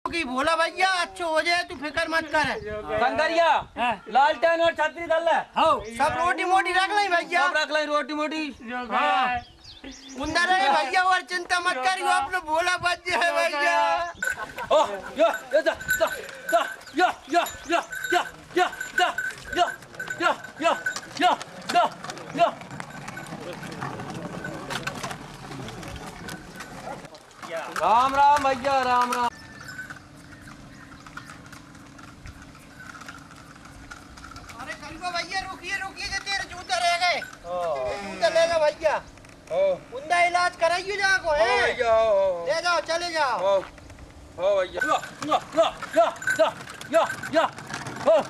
की भोला भैया अच्छो हो जाए तू फिक्र मत कर। शंकरिया लालटेन और छतरी दल सब रोटी मोटी रख ली भैया, सब रख ली रोटी मोटी। उंदर रहे भैया और चिंता मत करियो, अपने भोला बच जाए भैया। ओ यो यो यो यो यो यो यो यो यो यो यो यो यो। राम राम भैया, राम राम। अरे कल भैया रुकिए रुकिए, तेरे जूते रह गए, जूते ले लो भैया। उनका इलाज कराइए जाको है भैया, ले जाओ चले जाओ। हो भैया या या या या या हो।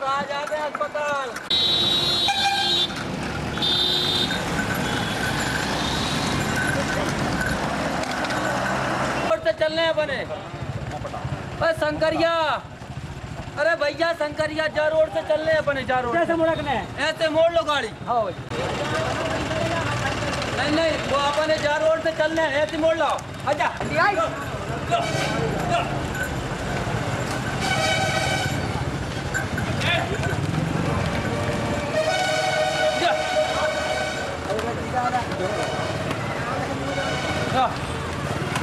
आ जाते हैं अस्पताल। रोड से चलने बने शंकरिया। अरे भैया शंकरिया जा रोड से चलने अपने, जा रोड कैसे मुड़कने, ऐसे मोड़ लो गाड़ी। हाँ भाई नहीं नहीं वो अपने जा रोड से चलने ऐसे मोड़ लो। अच्छा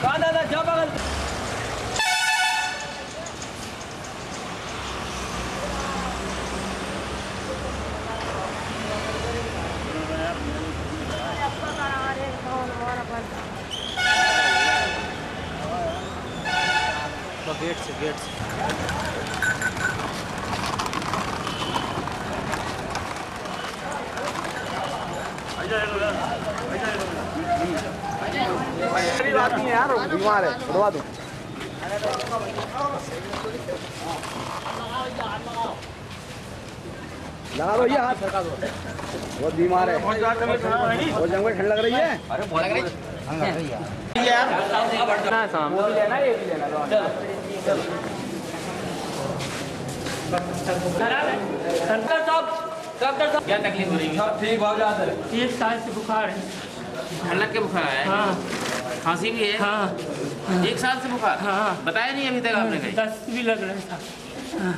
दादा जा बगल। गेट से आदमी है यार, बीमार है, उठवा दो। लगा दो ये हाथ, सरका दो। बहुत बीमार है, बहुत जंग में ठंड लग रही है। अरे बहुत लग रही है यार। सामने लेना, ये भी लेना। डॉक्टर साहब क्या तकलीफ हो रही है? सब ठीक हो जाता है। 1 साल से बुखार है। ठंडक के बुखार है? हाँ। खांसी भी है? हाँ। 1 साल से बुखार? हाँ। बताया नहीं अभी तक आपने कहीं? दस्त भी लग रहा था। हाँ।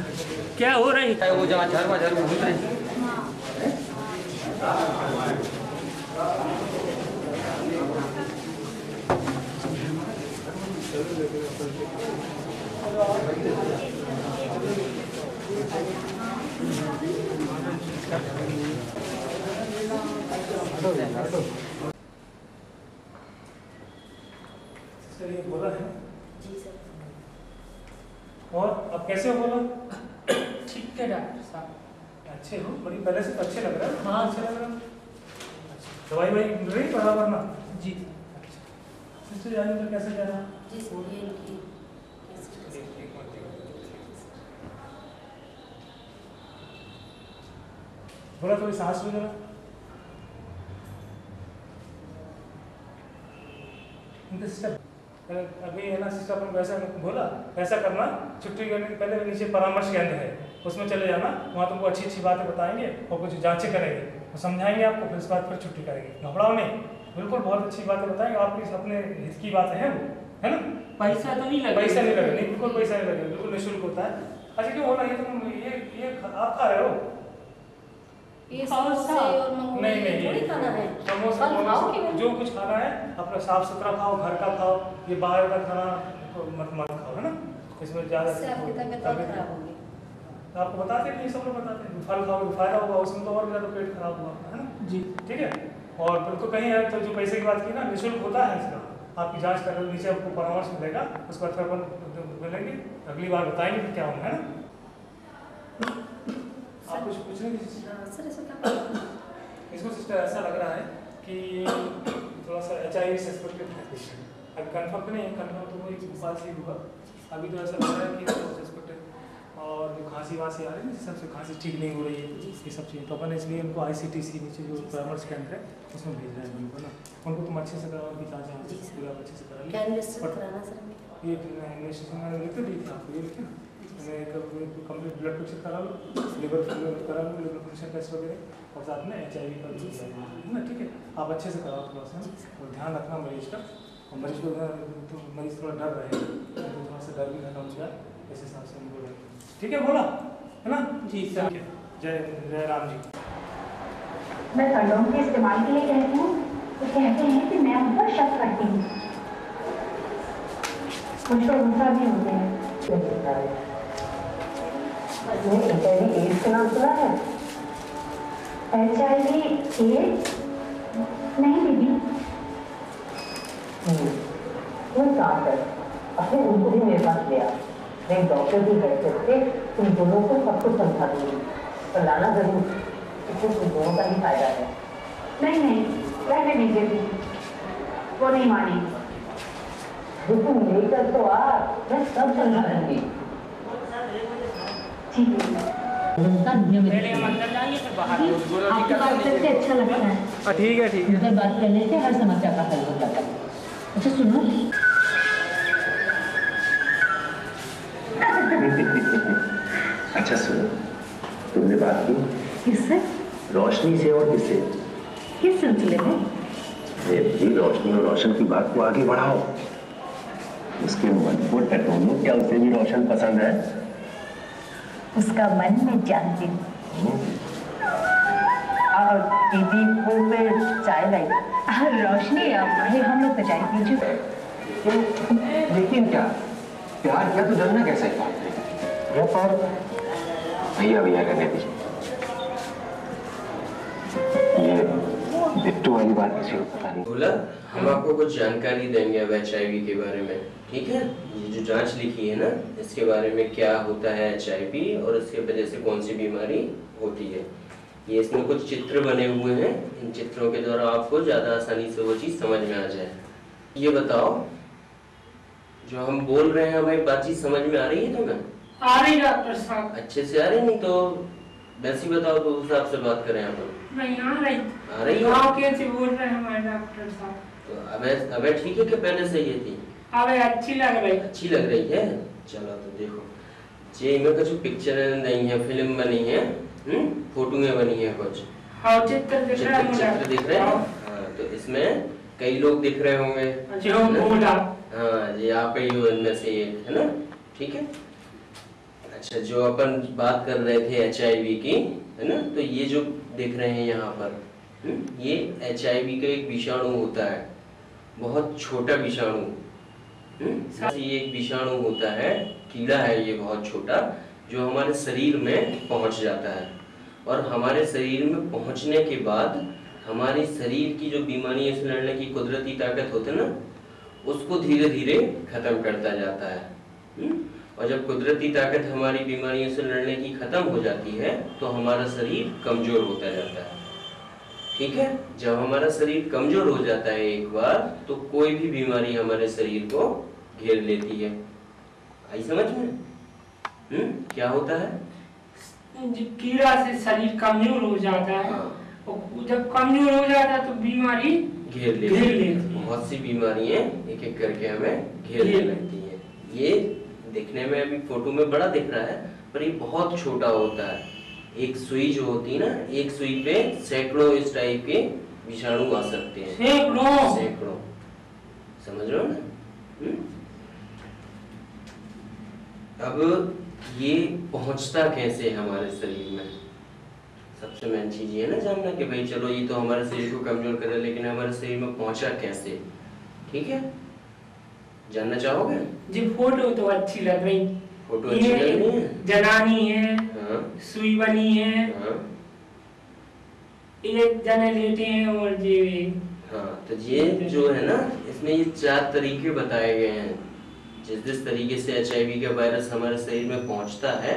क्या हो रही है? वो जहाँ झरमा घूम रहे सर ये बोला है? जी सर। और अब कैसे हो बोला? ठीक है डॉक्टर साहब। अच्छे हो, बड़ी पहले से अच्छे लग रहे हो। हाँ अच्छे लग रहे हो। दवाई वाई मिल रही बराबर ना? जी। अच्छा जाने तो कैसे जा रहा? जी सर ये बोला थोड़ी सांस लो जरा। अभी है ना सिस्टर अपन वैसा बोला वैसा करना। छुट्टी करने के पहले नीचे परामर्श केंद्र है, उसमें चले जाना। वहाँ तुमको अच्छी अच्छी बातें बताएंगे और कुछ जांचें करेंगे, वो समझाएंगे आपको, फिर इस बात पर छुट्टी करेंगे। घबराओ नहीं, बिल्कुल बहुत अच्छी बातें बताएंगे। आपकी अपने हित की बातें हैं वो, है ना? पैसा तो नहीं लगेगा? पैसा नहीं लगेगा, नहीं बिल्कुल पैसा नहीं लगेगा, बिल्कुल निःशुल्क होता है। अच्छा क्यों बोला ये तुम ये आप खा रहे हो? ये समोसे और नहीं थोड़ी खाना है। समोसा जो कुछ खाना है अपना साफ सुथरा खाओ, घर का खाओ, ये बाहर का खाना मत खाओ, है ना? इसमें ज़्यादा आपकी तबीयत खराब होगी। आपको बताते हैं, ये सब लोग बताते हैं। फल खाओ फायदा होगा, उसमें तो और ज़्यादा पेट खराब हुआ, है ना? जी ठीक है। और बिल्कुल कहीं है तो जो पैसे की बात की ना, निःशुल्क होता है इसका, आपकी जांच कर लो, नीचे आपको परामर्श मिलेगा, उसके बाद फिर अपन मिलेंगे, अगली बार बताएंगे कि क्या होना है ना। आप कुछ पूछने की सर ऐसा क्या इसको सिस्टर ऐसा लग रहा है कि थोड़ा सा HIV सस्पेक्टेड है पेशेंट। अब कंफर्म नहीं है, कंफर्म तो वही बात से ही होगा। अभी तो ऐसा लग रहा है कि सस्पेक्टेड, और जो खांसी वासी आ रही है जिस सबसे खांसी ठीक नहीं हो रही है, ये सब चीज़ें तो अपन इसलिए उनको ICTC नीचे जो परामर्श केंद्र है उसमें भेज रहे हैं उनको ना। उनको तुम अच्छे से कराओ कि जाँच पूरा अच्छे से करा ली। क्या इन्वेस्टिगेशन कराना सर? ये इन्वेस्टिगेशन मैंने लिख दी थी आपको, ये लिखे ना, मैंने कंप्लीट ब्लड प्रेशर करा लो, लिवर करा लो, लिवर फंक्शन टेस्ट वगैरह, और साथ में HIV का भी है ना। ठीक है, आप अच्छे से कराओ थोड़ा सा, और ध्यान रखना मरीज का, और मरीज को तो मरीज थोड़ा डर रहे हैं, थोड़ा सा डर भी खत्म हो जाए, इस हिसाब से उनको रखें। ठीक है, बोला है ना जी सर। जय जय राम जी। मैं कंडोम के इस्तेमाल के लिए कहती हूँ तो कहते हैं कि मैं उन पर शक करती हूँ, कुछ तो गुस्सा भी होते हैं। HIV/AIDS का नाम सुना है? HIV/AIDS नहीं दीदी, वो काम कर अपने उनको भी मेरे पास ले आ, मैं डॉक्टर की हैसियत से तुम दोनों को सब कुछ समझा दूंगी, पर लाना जरूर, इससे तुम दोनों का ही फायदा है। नहीं रहने दीजिए, वो नहीं मानेगी। तुम लेकर तो आ, मैं सब समझा दूंगी। ठीक है, आपकी बात करके अच्छा लगता है। ठीक है उनसे बात करने से हर समस्या का हल हो जाता है। अच्छा सुनो, अच्छा सुनो, तुमने बात की किससे? रोशनी से। और किससे? किस सिलसिले में? रोशनी और रोशन की बात को आगे बढ़ाओ, उसके मन को टटोलो। क्या उसे भी रोशन पसंद है? उसका मन मैं जानती हूँ। और दीदी को मैं चाय लाई। रोशनी भाई हम लोग तो चाय पीजिए। लेकिन क्या प्यार किया तो जानना कैसे? पर भैया करने दीजिए, ये बिट्टू वाली बात किसी को पता नहीं। बोला हम आपको कुछ जानकारी देंगे अब HIV के बारे में, ठीक है? ये जो जांच लिखी है ना, इसके बारे में क्या होता है HIV और इसके वजह से कौन सी बीमारी होती है। ये इसमें कुछ चित्र बने हुए हैं, इन चित्रों के द्वारा आपको ज्यादा आसानी से वो चीज समझ में आ जाए। ये बताओ, जो हम बोल रहे हैं भाई, बातचीत समझ में आ रही है तुम्हें? आ रही डॉक्टर साहब। अच्छे से आ रही? नहीं तो वैसे ही बताओ, तो उस हिसाब से बात करें आप। नहीं आ रही। आ रही है? कैसे बोल रहे हैं हमारे डॉक्टर साहब? तो अबे ठीक है कि पहले से ये थी? अबे अच्छी लग रही। अच्छी लग रही है? चलो तो देखो, जे में कुछ पिक्चर नहीं है, फिल्म बनी है, फोटो में बनी है कुछ। हाँ, चित्र दिख रहा है मुझे। चित्र दिख रहे हैं? हाँ, तो इसमें कई लोग दिख रहे होंगे। हाँ जी, आप ही हो इनमें से एक, है ना? ठीक है। अच्छा, जो अपन बात कर रहे थे HIV की, है ना? तो ये जो दिख रहे हैं यहाँ पर, ये HIV का एक विषाणु होता है, बहुत छोटा विषाणु। ये एक विषाणु होता है, कीड़ा है ये बहुत छोटा, जो हमारे शरीर में पहुंच जाता है, और हमारे शरीर में पहुंचने के बाद हमारे शरीर की जो बीमारियों से लड़ने की कुदरती ताकत होती है ना, उसको धीरे धीरे खत्म करता जाता है। और जब कुदरती ताकत हमारी बीमारियों से लड़ने की खत्म हो जाती है, तो हमारा शरीर कमजोर होता जाता है। ठीक है, जब हमारा शरीर कमजोर हो जाता है एक बार, तो कोई भी बीमारी हमारे शरीर को घेर लेती है। आई समझ में? क्या होता है? कीड़ा से शरीर कमजोर हो जाता है। और जब कमजोर हो जाता है तो बीमारी घेर लेती है। बहुत सी बीमारियां एक एक करके हमें घेरने लगती है। ये दिखने में अभी फोटो में बड़ा दिख रहा है, पर ये बहुत छोटा होता है। एक सुई जो होती है ना, एक सुई पे सैकड़ों इस टाइप के विषाणु आ सकते हैं। सैकड़ों, समझ रहे हो ना? अब ये पहुंचता कैसे हमारे शरीर में? सबसे मेन चीज ये है ना जानना कि भाई चलो ये तो हमारे शरीर को कमजोर करे, लेकिन हमारे शरीर में पहुंचा कैसे? ठीक है, जानना चाहोगे? जी, फोटो तो अच्छी लग रही। फोटो अच्छी लग रही है, जनानी है, सुई बनी है, एक जने लेटे हैं और जी हाँ, तो ये जो है ना, इसमें ये 4 तरीके बताए गए हैं। जिस तरीके से HIV का वायरस हमारे शरीर में पहुंचता है,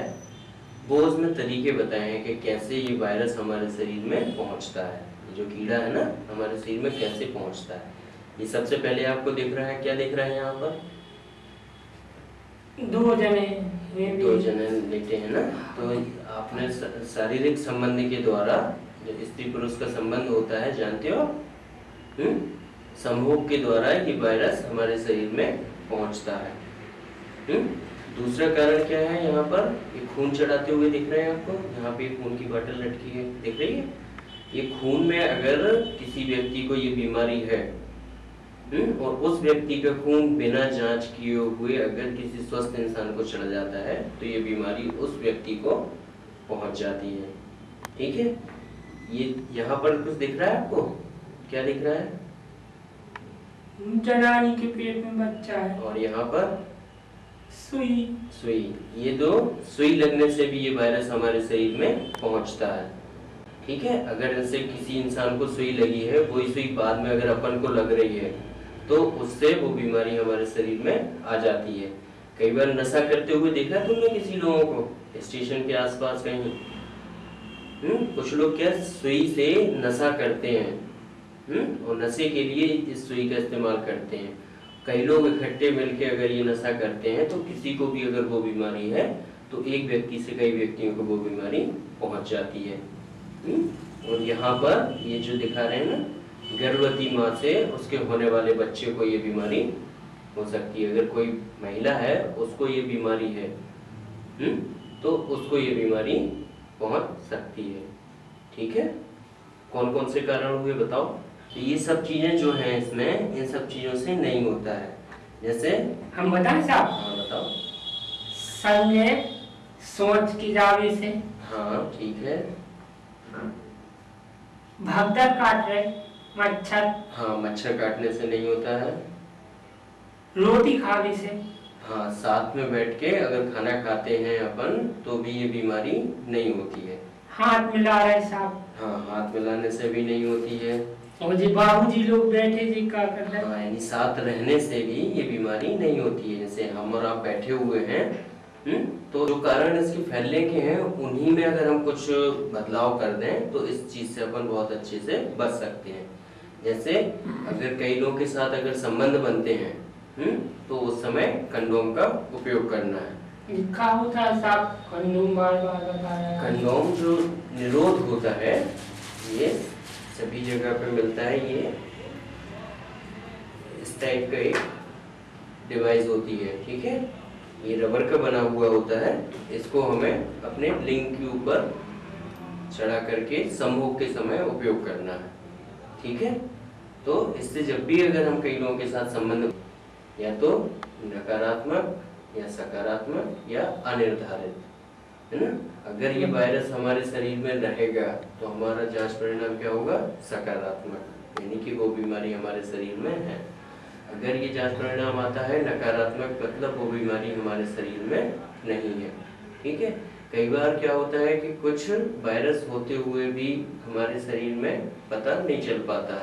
वो उसमें तरीके बताए हैं कि कैसे ये वायरस हमारे शरीर में पहुंचता है। ये जो कीड़ा है ना, हमारे शरीर में कैसे पहुंचता है। ये सबसे पहले आपको दिख रहा है, क्या दिख रहा है यहाँ पर? 2 जने लेटे हैं ना। तो आपने शारीरिक संबंध के द्वारा, जो स्त्री पुरुष का संबंध होता है, जानते हो, संभोग के द्वारा ये वायरस हमारे शरीर में पहुंचता है। दूसरा कारण क्या है? यहाँ पर ये खून चढ़ाते हुए दिख रहे हैं आपको। यहाँ पे खून की बॉटल लटकी है, दिख रही है? ये खून में अगर किसी व्यक्ति को ये बीमारी है, और उस व्यक्ति का खून बिना जांच किए हुए अगर किसी स्वस्थ इंसान को चढ़ जाता है, तो ये बीमारी उस व्यक्ति को पहुंच जाती है। ठीक है? ये यहाँ पर कुछ दिख रहा है आपको? क्या दिख रहा है? जनानी के पेट में बच्चा है। और यहाँ पर सुई। ये 2 सुई लगने से भी ये वायरस हमारे शरीर में पहुंचता है। ठीक है? अगर जैसे किसी इंसान को सुई लगी है, वही सुई बाद में अगर अपन को लग रही है, तो उससे वो बीमारी हमारे शरीर में आ जाती है। कई बार नशा करते हुए देखा तुमने किसी लोगों को स्टेशन के आसपास कहीं? कुछ लोग क्या सुई से नशा करते हैं, और नशे के लिए इस सुई का इस्तेमाल करते हैं। कई लोग इकट्ठे मिलके अगर ये नशा करते हैं, तो किसी को भी अगर वो बीमारी है, तो एक व्यक्ति से कई व्यक्तियों को वो बीमारी पहुंच जाती है। और यहाँ पर ये जो दिखा रहे हैं ना, गर्भवती माँ से उसके होने वाले बच्चे को ये बीमारी हो सकती है। अगर कोई महिला है, उसको ये बीमारी है, तो उसको ये बीमारी पहुंच सकती है। ठीक है? कौन कौन से कारण हुए बताओ? तो ये सब चीजें जो हैं इसमें, इन सब चीजों से नहीं होता है। जैसे हम बताएं साहब? हाँ बताओ। संजय सोच की जावे से। हाँ ठीक है। भगदड़ काट रहे मच्छर। हाँ, मच्छर काटने से नहीं होता है। रोटी खाने से। हाँ, साथ में बैठ के अगर खाना खाते हैं अपन, तो भी ये बीमारी नहीं होती है। हाथ मिला रहे साहब। हाँ, हाथ मिलाने से भी नहीं होती है। और जी बाबूजी लोग बैठे जी क्या कर रहे हैं? हाँ, यानी साथ रहने से भी ये बीमारी नहीं होती है। जैसे हम और आप बैठे हुए हैं, तो जो कारण इसके फैलने के हैं, उन्हीं में अगर हम कुछ बदलाव कर दें, तो इस चीज से अपन बहुत अच्छे से बच सकते हैं। जैसे अगर कई लोगों के साथ अगर संबंध बनते हैं, तो उस समय कंडोम का उपयोग करना है। लिखा होता है साहब, कंडोम बार-बार बताया। कंडोम जो निरोध होता है, ये सभी जगह पे मिलता है। ये इस टाइप का एक डिवाइस होती है। ठीक है? ये रबर का बना हुआ होता है। इसको हमें अपने लिंग के ऊपर चढ़ा करके संभोग के समय उपयोग करना है। ठीक है? तो इससे जब भी अगर हम कई लोगों के साथ संबंध, या तो नकारात्मक या सकारात्मक या अनिर्धारित, है ना? अगर ये वायरस हमारे शरीर में रहेगा, तो हमारा जांच परिणाम क्या होगा? सकारात्मक, यानी कि वो बीमारी हमारे शरीर में है। अगर ये जांच परिणाम आता है नकारात्मक, मतलब वो बीमारी हमारे शरीर में नहीं है। ठीक है? कई बार क्या होता है कि कुछ वायरस होते हुए भी हमारे शरीर में पता नहीं चल पाता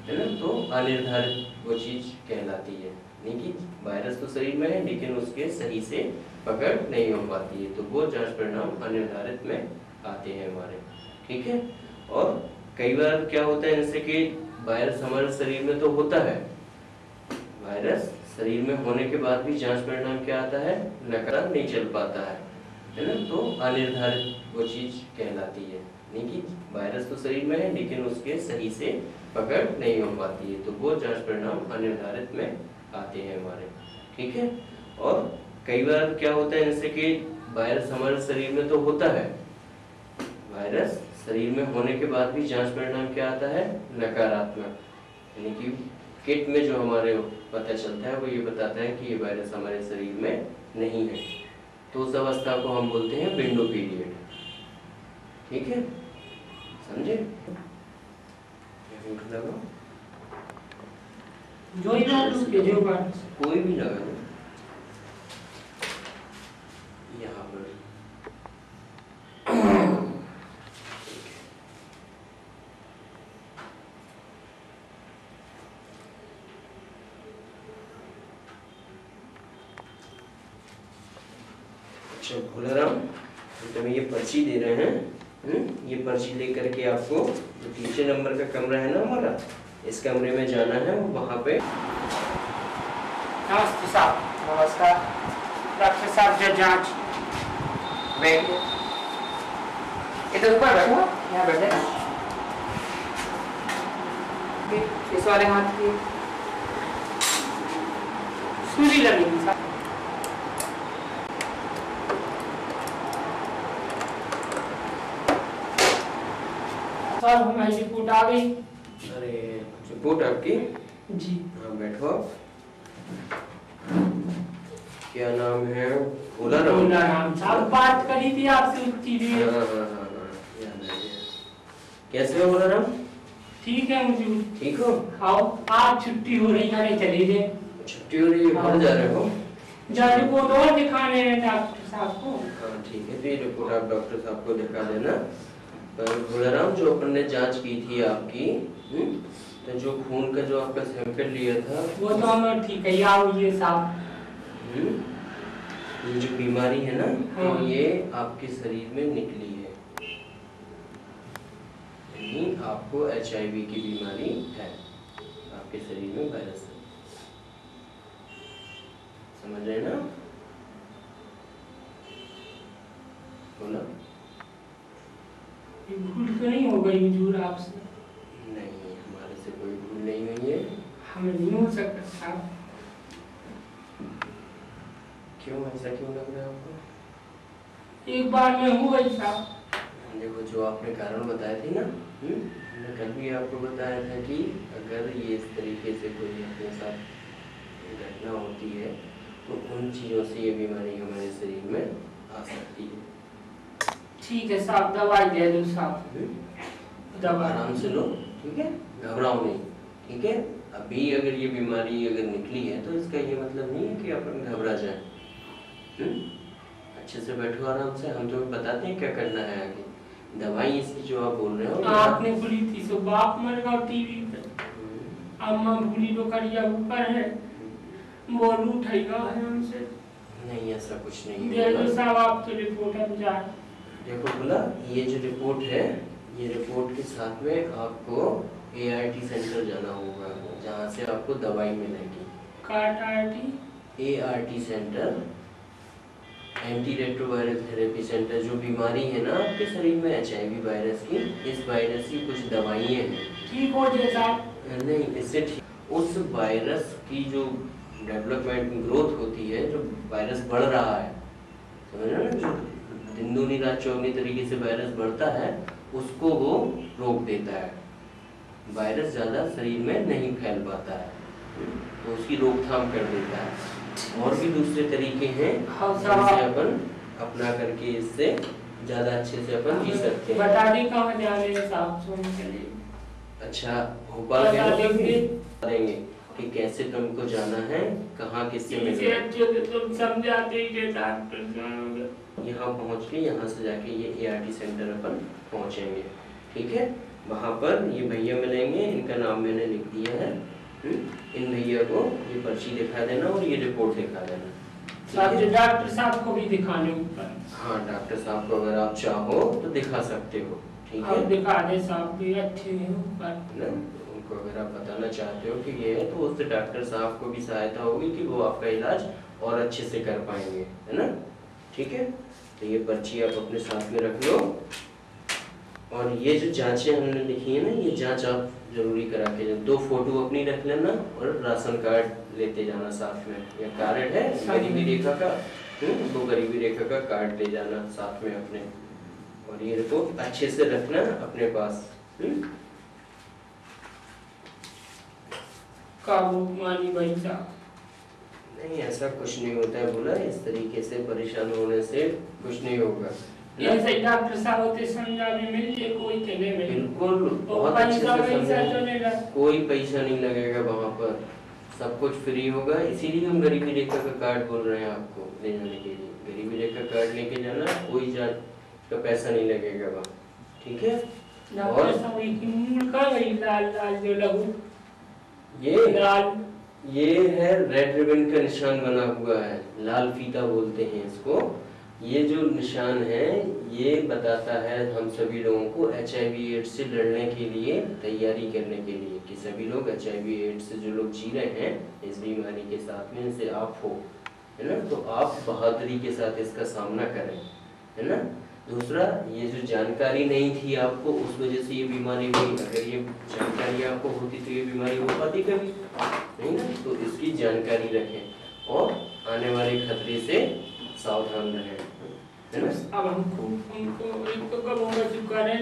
है ना? तो अनिर्धारित वो चीज कहलाती है। यानी कि वायरस तो शरीर में है, लेकिन उसके सही से पकड़ नहीं हो पाती है, तो वो जांच परिणाम अनिर्धारित में आते हैं हमारे। ठीक है? और कई बार क्या होता है, जैसे कि वायरस हमारे शरीर में तो होता है, वायरस शरीर में होने के बाद भी जांच परिणाम क्या आता है? नकारात्मक नहीं चल पाता है ना? तो अनिर्धारित वो चीज कहलाती है। यानी कि वायरस तो शरीर में है, लेकिन उसके सही से पकड़ नहीं हो पाती है, तो वो जांच परिणाम अनिर्धारित में आते हैं हमारे। ठीक है? और कई बार क्या होता है, जैसे कि वायरस हमारे शरीर में तो होता है, वायरस शरीर में होने के बाद भी जांच परिणाम क्या आता है? नकारात्मक। यानी कि किट में जो हमारे पता चलता है, वो ये बताता है कि ये वायरस हमारे शरीर में नहीं है। तो उस अवस्था को हम बोलते हैं विंडो पीरियड। ठीक है? समझे? जो ही जो बात कोई भी लगा दो यहाँ पर। अच्छा भोलाराम, तुम्हें ये पर्ची दे रहे हैं। ये पर्ची लेकर के आपको जो तीसरे नंबर का कमरा है ना हमारा, इस कमरे में जाना है। वहाँ पे नमस्ते साहब। नमस्कार डॉक्टर साहब। जो जांच बैठिए, इधर ऊपर बैठो, यहाँ बैठे। इस वाले हाथ की सुई लगेगी साहब। साहब हमारी रिपोर्ट आ गई। अरे रिपोर्ट आपकी? जी हाँ बैठो। क्या नाम है? भोलाराम साहब। बात करी थी आपसे उतनी देर। हाँ, याद आ गया। कैसे हो भोलाराम? ठीक है मुझे। ठीक हो? आओ, आज छुट्टी हो रही है, चले जाए। छुट्टी हो रही है, घर जा रहे हो? जा रिपोर्ट और दिखाने हैं डॉक्टर साहब को। हाँ ठीक है, तो ये रिपोर्ट आप डॉक्टर साहब को दिखा देना। पर भोलाराम, जो अपन ने जांच की थी आपकी, तो जो खून का जो आपका सैंपल लिया था वो तो हमें ठीक है। आओ ये साहब, ये जो बीमारी है ना, हाँ। तो ये आपके शरीर में निकली है। यानी आपको HIV की बीमारी है, आपके शरीर में वायरस है। समझ रहे ना? बोला भूल तो नहीं हो गई हुजूर आपसे? नहीं, हमारे से कोई भूल नहीं हुई है। हमें नहीं हो सकता साहब। क्यों, ऐसा क्यों लग रहा है आपको? एक बार में हुआ ही साहब। देखो, जो आपने कारण बताए थे ना, मैंने कल भी आपको बताया था कि अगर ये इस तरीके से कोई अपने साथ घटना होती है तो उन चीज़ों से ये बीमारी हमारे शरीर में आ सकती है। ठीक है साहब, दवाई दे दो साहब। दवा आराम से लो, ठीक है? घबराओ नहीं, ठीक है? अभी अगर ये बीमारी अगर निकली है तो इसका ये मतलब नहीं है कि अपन घबरा जाए। अच्छे से बैठो, आराम से। हम तुम्हें बताते हैं क्या करना है आगे। दवाई इसकी जो आप बोल रहे हो, आपने बोली थी सो बाप मर गया टीवी पे। अम्मा भूली तो करिया ऊपर है, बोल उठेगा है हमसे। नहीं, ऐसा कुछ नहीं दे दो है। साहब, आप तो रिपोर्ट हम जाए। देखो बोला, ये जो रिपोर्ट है, ये रिपोर्ट के साथ में आपको ART सेंटर जाना होगा, जहाँ से आपको दवाई मिलेगी। ART centre, anti retroviral therapy centre. जो बीमारी है ना आपके शरीर में HIV वायरस की, इस वायरस की कुछ दवाइयाँ हैं। ठीक हो जाए साहब? नहीं, इससे उस वायरस की जो डेवलपमेंट ग्रोथ होती है, जो वायरस बढ़ रहा है, समझ रहे हो ना, दिन दूनी रात चौगनी तरीके से वायरस बढ़ता है, उसको वो रोक देता है। वायरस ज़्यादा शरीर में नहीं फैल पाता है, तो उसकी रोकथाम कर देता है। और भी दूसरे तरीके हैं जिनसे अपन अपना करके इससे ज़्यादा अच्छे से अपन जी सकते हैं। बता दें कहाँ जाने हैं साहब, सुन चलिए। अच्छा, भोपाल देंगे कि कैसे तुमको जाना है, कहाँ किससे मिलना है। तुम समझाते ही डॉक्टर। यहाँ पहुँच के यहाँ से जाके ये ART सेंटर अपन पहुँचेंगे, ठीक है? वहाँ पर ये भैया मिलेंगे, इनका नाम मैंने लिख दिया है। इन भैया को ये पर्ची दिखा देना और ये रिपोर्ट दिखा देना। साहब जो डॉक्टर साहब को भी दिखाने ऊपर। हाँ, डॉक्टर साहब को अगर आप चाहो तो दिखा सकते हो, ठीक है? दिखा दे साहब भी अच्छे हैं ऊपर ना, उनको अगर आप बताना चाहते हो कि ये है, तो उससे डॉक्टर साहब को भी सहायता होगी कि वो आपका इलाज और अच्छे से कर पाएंगे, है ना? ठीक है, तो ये पर्ची आप अपने साथ में रख लो। और ये जो जांचें हमने लिखी है ना, ये जांच आप जरूरी करा के जाओ। 2 फोटो अपनी रख लेना और राशन कार्ड लेते जाना साथ में, या कार्ड है गरीबी रेखा का, वो गरीबी रेखा का कार्ड ले जाना साथ में अपने। और ये रिपोर्ट अच्छे से रखना अपने पास। काबू मानी भाई साहब। नहीं, ऐसा कुछ नहीं होता है बोला, इस तरीके से परेशान होने से कुछ नहीं होगा। ऐसे डॉक्टर साहब होते समझा भी मिलिए कोई चले में। बिल्कुल, बहुत अच्छे से समझाएंगे। कोई पैसा नहीं लगेगा वहाँ पर, सब कुछ फ्री होगा। इसीलिए हम गरीबी रेखा का कार्ड बोल रहे हैं आपको ले जाने के लिए। गरीबी रेखा कार्ड लेके जाना, कोई जांच का पैसा नहीं लगेगा वहाँ, ठीक है? डॉक्टर साहब एक मूल का वही लाल लाल जो लगू, ये लाल, ये है रेड रिबन का निशान बना हुआ है, लाल फीता बोलते हैं इसको। ये जो निशान है ये बताता है हम सभी लोगों को HIV/AIDS से लड़ने के लिए तैयारी करने के लिए कि सभी लोग HIV/AIDS से जो लोग जी रहे हैं इस बीमारी के साथ में से आप हो, है ना, तो आप बहादुरी के साथ इसका सामना करें, है ना। दूसरा, ये जो जानकारी नहीं थी आपको उस वजह से ये बीमारी हुई, अगर ये जानकारी आपको होती तो ये बीमारी हो पाती कभी नहीं ना। तो इसकी जानकारी रखें और आने वाले खतरे से सावधान रहें, है ना। अब हमको उनको एक तो कब होगा जो करें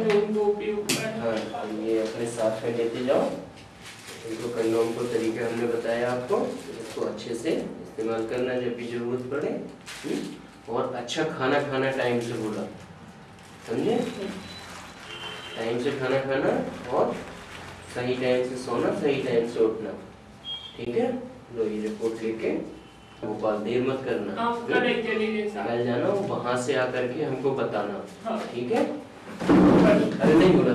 तो उनको उपयोग करें। हाँ, ये अपने साथ में लेते जाओ, इनको कंडोम को तरीका हमने बताया आपको, इसको अच्छे से इस्तेमाल करना जब भी जरूरत पड़े। और अच्छा खाना खाना टाइम से बोला, समझे, टाइम से खाना खाना और सही टाइम से सोना, सही टाइम से उठना, ठीक है। लो ये रिपोर्ट लेके भोपाल देर मत करना, कल जाना वहाँ से आकर के हमको बताना, ठीक है। अरे नहीं बोला